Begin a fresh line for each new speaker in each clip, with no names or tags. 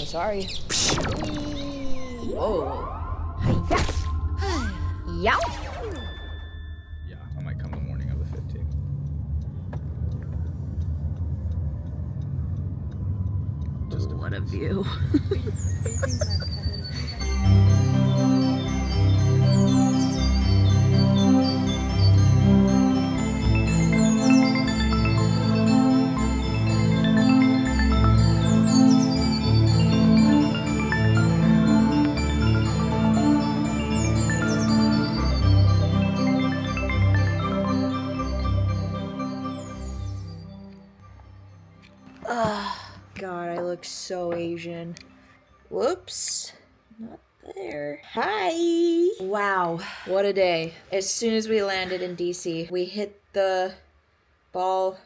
sorry. Whoa. Yeah.
Yeah, I might come the morning of the 15th. Just
what a view. God, I look so Asian. Whoops. Not there. Hi. Wow, what a day. As soon as we landed in DC, we hit the ball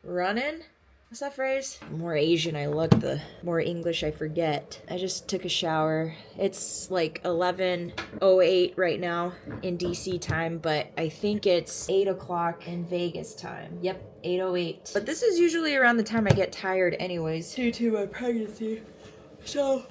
running. What's that phrase? The more Asian I look, the more English I forget. I just took a shower. It's like 11:08 right now in DC time, but I think it's 8 o'clock in Vegas time. Yep, 8:08. But this is usually around the time I get tired anyways, due to my pregnancy. So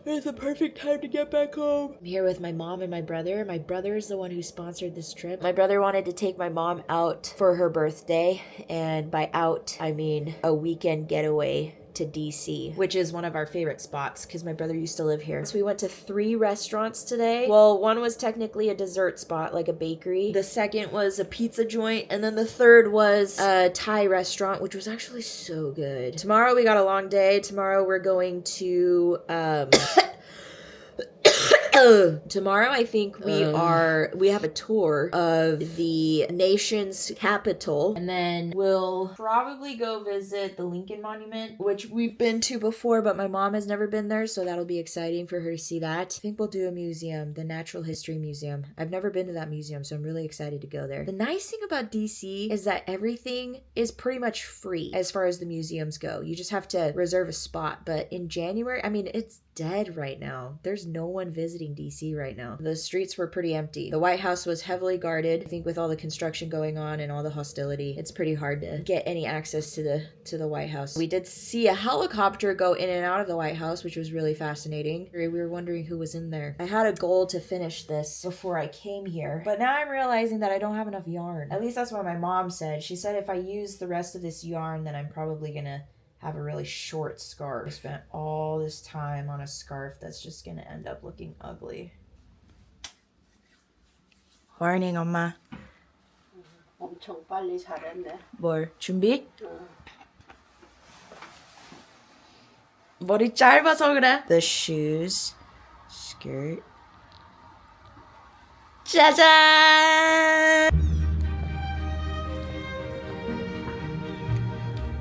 it's the perfect time to get back home. I'm here with my mom and my brother. My brother is the one who sponsored this trip. My brother wanted to take my mom out for her birthday, and by out, I mean a weekend getaway to DC, which is one of our favorite spots because my brother used to live here. So we went to 3 restaurants today. Well, one was technically a dessert spot, like a bakery. The second was a pizza joint, and then the third was a Thai restaurant, which was actually so good. Tomorrow we got a long day. Tomorrow we're going to tomorrow I think we have a tour of the nation's capital, and then we'll probably go visit the Lincoln Monument, which we've been to before, but my mom has never been there, so that'll be exciting for her to see that. I think we'll do a museum, the Natural History Museum. I've never been to that museum, so I'm really excited to go there. The nice thing about DC is that everything is pretty much free as far as the museums go. You just have to reserve a spot, but in January, I mean, it's dead right now. There's no one visiting DC right now. The streets were pretty empty. The White House was heavily guarded. I think with all the construction going on and all the hostility, it's pretty hard to get any access to the White House. We did see a helicopter go in and out of the White House, which was really fascinating. We were wondering who was in there. I had a goal to finish this before I came here, but now I'm realizing that I don't have enough yarn. At least that's what my mom said. She said if I use the rest of this yarn, then I'm probably gonna have a really short scarf. I spent all this time on a scarf that's just gonna end up looking ugly. Morning, 엄마.
엄청 빨리 잘했네.
뭘? 준비? 머리 짧아서 그래. The shoes, skirt. 짜잔!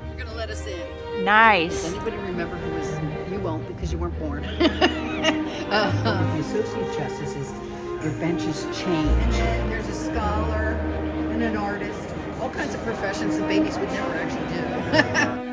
You're gonna let us in.
Nice.
Does anybody remember who was? You won't because you weren't born. The associate justices, their benches change. There's a scholar and an artist, all kinds of professions that babies would never actually do.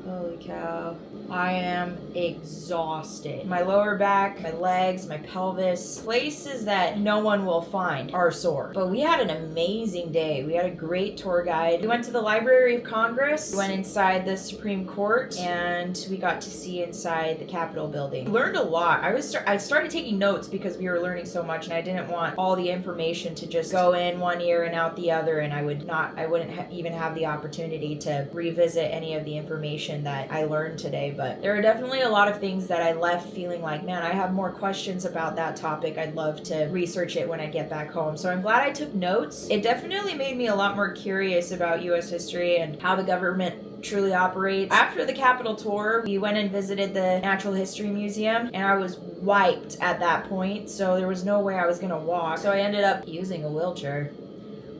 Holy cow. I am exhausted. My lower back, my legs, my pelvis, places that no one will find are sore. But we had an amazing day. We had a great tour guide. We went to the Library of Congress, went inside the Supreme Court, and we got to see inside the Capitol building. Learned a lot. I started taking notes because we were learning so much, and I didn't want all the information to just go in one ear and out the other, and I wouldn't even have the opportunity to revisit any of the information that I learned today. But there are definitely a lot of things that I left feeling like, man, I have more questions about that topic. I'd love to research it when I get back home. So I'm glad I took notes. It definitely made me a lot more curious about US history and how the government truly operates. After the Capitol tour, we went and visited the Natural History Museum, and I was wiped at that point, so there was no way I was gonna walk. So I ended up using a wheelchair,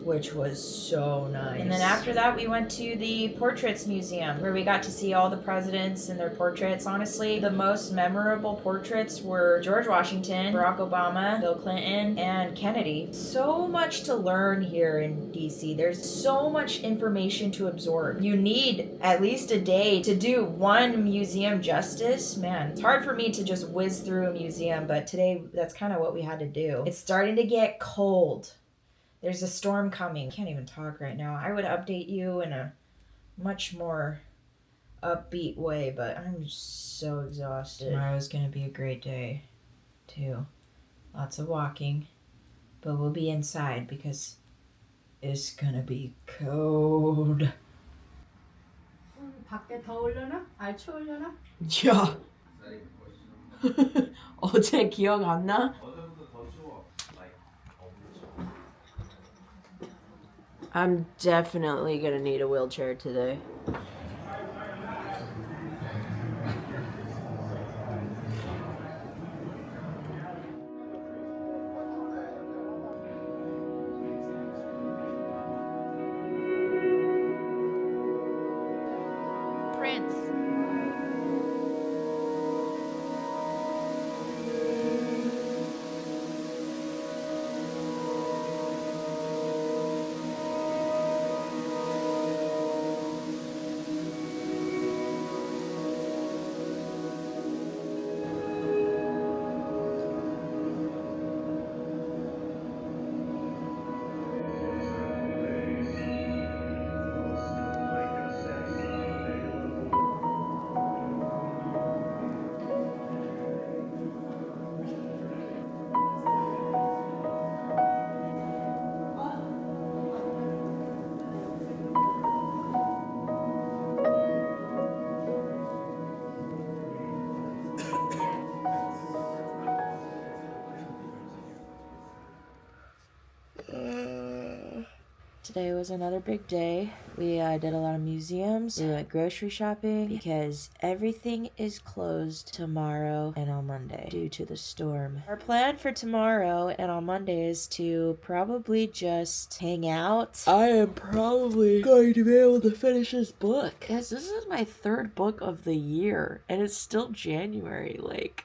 which was so nice. And then after that, we went to the Portraits Museum, where we got to see all the presidents and their portraits. Honestly, the most memorable portraits were George Washington, Barack Obama, Bill Clinton, and Kennedy. So much to learn here in DC. There's so much information to absorb. You need at least a day to do one museum justice. Man, it's hard for me to just whiz through a museum, but today that's kind of what we had to do. It's starting to get cold. There's a storm coming. I can't even talk right now. I would update you in a much more upbeat way, but I'm just so exhausted. Tomorrow's gonna be a great day, too. Lots of walking, but we'll be inside because it's gonna be cold.
밖에 더우려나? 알 추우려나?
야. 어제 기억 안 나? I'm definitely gonna need a wheelchair today.
Prince. Today was another big day. We did a lot of museums. We went grocery shopping because everything is closed tomorrow and on Monday due to the storm. Our plan for tomorrow and on Monday is to probably just hang out.
I am probably going to be able to finish this book. Guys, this is my third book of the year, and it's still January. Like,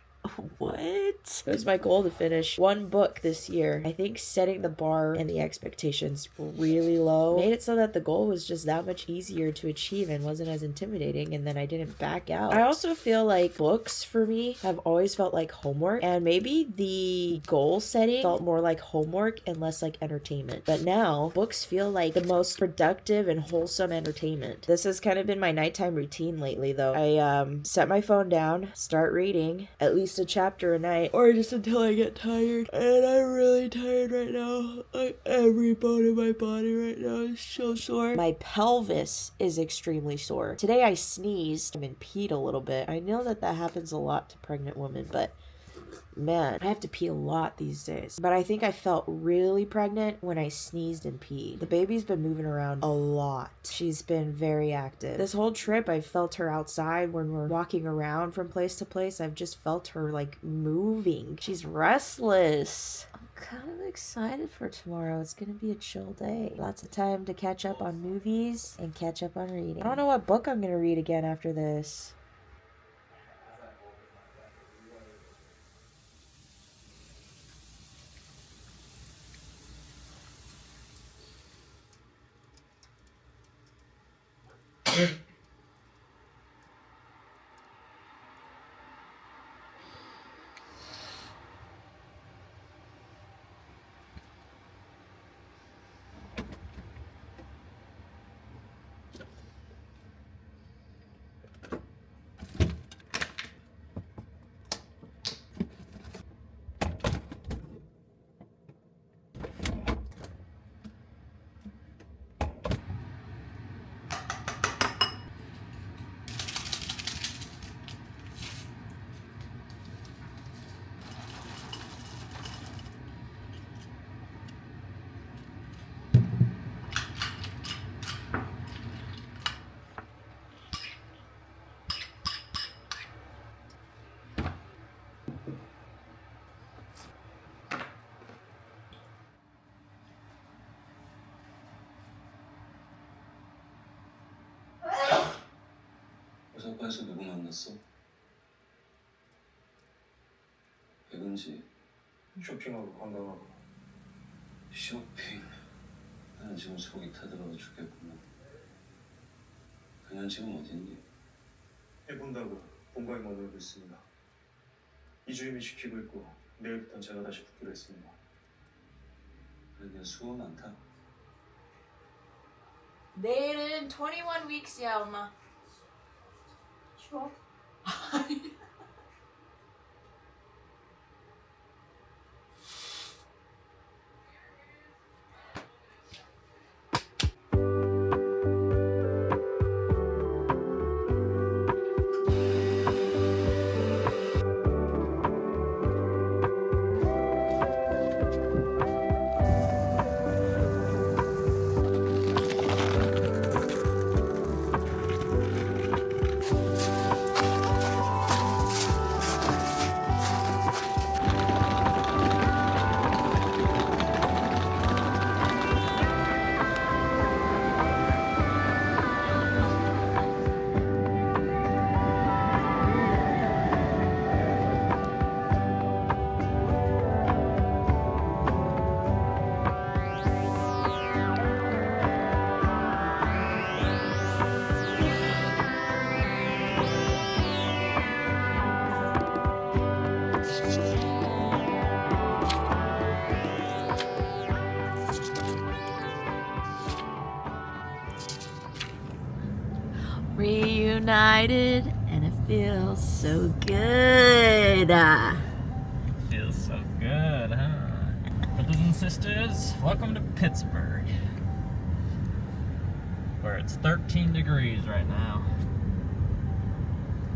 what? It was my goal to finish one book this year. I think setting the bar and the expectations really low made it so that the goal was just that much easier to achieve and wasn't as intimidating, and then I didn't back out. I also feel like books for me have always felt like homework, and maybe the goal setting felt more like homework and less like entertainment. But now books feel like the most productive and wholesome entertainment. This has kind of been my nighttime routine lately though. I set my phone down, start reading at least a chapter a night, or just until I get tired. And I'm really tired right now. Like, every bone in my body right now is so sore. My pelvis is extremely sore. Today I sneezed and peed a little bit. I know that happens a lot to pregnant women, but man, I have to pee a lot these days. But I think I felt really pregnant when I sneezed and peed. The baby's been moving around a lot. She's been very active. This whole trip, I've felt her outside when we're walking around from place to place. I've just felt her like moving. She's restless. I'm kind of excited for tomorrow. It's gonna be a chill day. Lots of time to catch up on movies and catch up on reading. I don't know what book I'm gonna read again after this.
오사카에서 누구 만났어? 백은지. 쇼핑하고 관광하고. 쇼핑. 나는 지금 속이 타들어가 죽겠구나. 그냥 지금 어딨니?
해본다고 본가에 머물고 있습니다. 이주임이 시키고 있고 내일부터는 제가 다시 붙기로 했습니다.
그래, 내 수고 많다.
내일은 21 weeks야, 엄마.
추워?
Reunited, and it feels so good.
Feels so good, huh? Brothers and sisters, welcome to Pittsburgh, where it's 13 degrees right now.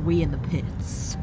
We in the pits.